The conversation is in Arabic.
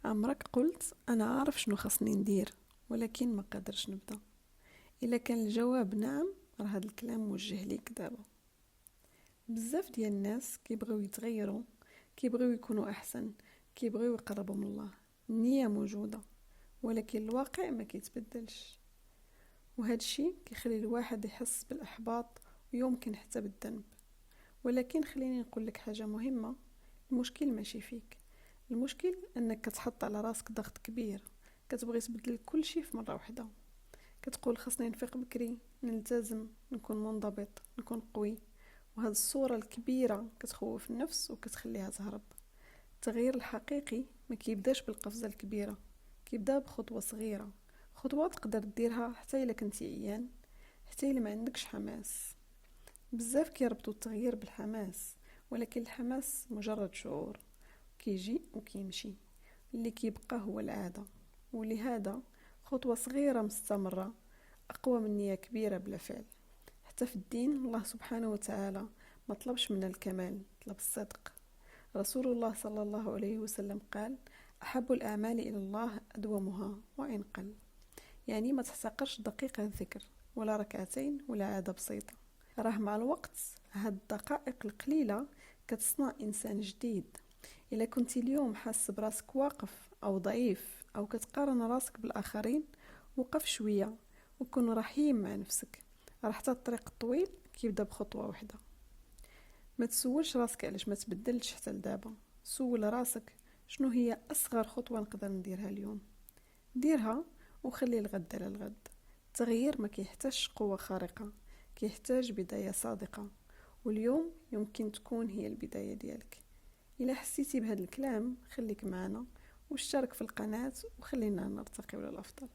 عمرك قلت أنا عارف شنو خصني ندير، ولكن ما قادرش نبدأ؟ إلا كان الجواب نعم، راه هاد الكلام موجه ليك دابا. بزاف ديال الناس كيبغيو يتغيروا، كيبغيو يكونوا أحسن، كيبغيو يقربوا من الله. النية موجودة، ولكن الواقع ما كيتبدلش. وهاد الشي كيخلي الواحد يحس بالإحباط ويمكن حتى بالذنب. ولكن خليني نقولك حاجة مهمة، المشكل ماشي فيك، المشكل انك كتحط على راسك ضغط كبير، كتبغي تبدل كل شيء في مره واحده. كتقول خصني نفيق بكري، نلتزم، نكون منضبط، نكون قوي. وهذه الصوره الكبيره كتخوف النفس وكتخليها تهرب. التغيير الحقيقي ما كيبداش بالقفزه الكبيره، كيبدا بخطوه صغيره، خطوه تقدر ديرها حتى الا كنتي عيان، حتى الا ما عندكش حماس. بزاف كيربطوا التغيير بالحماس، ولكن الحماس مجرد شعور، كيجي وكيمشي. اللي كيبقى هو العادة، ولهذا خطوة صغيرة مستمرة أقوى من نية كبيرة بلا فعل. حتى في الدين الله سبحانه وتعالى ما طلبش منا الكمال، طلب الصدق. رسول الله صلى الله عليه وسلم قال: أحب الأعمال إلى الله أدومها وإن قل. يعني ما تحتقرش دقيقة الذكر، ولا ركعتين، ولا عادة بسيطة. راه مع الوقت هاد الدقائق القليلة كتصنع إنسان جديد. إلا كنت اليوم حاس براسك واقف أو ضعيف أو كتقارن راسك بالآخرين، وقف شوية وكن رحيم مع نفسك. راه حتى الطريق الطويل كيبدا بخطوة واحدة. ما تسولش راسك علاش ما تبدلتش حتى لدابا، سول راسك شنو هي أصغر خطوة نقدر نديرها اليوم. ديرها وخلي الغد على الغد. التغيير ما كيحتاجش قوة خارقة، كيحتاج بداية صادقة، واليوم يمكن تكون هي البداية ديالك. إلا حسيتي بهذا الكلام خليك معنا واشترك في القناة، وخلينا نرتقي للأفضل.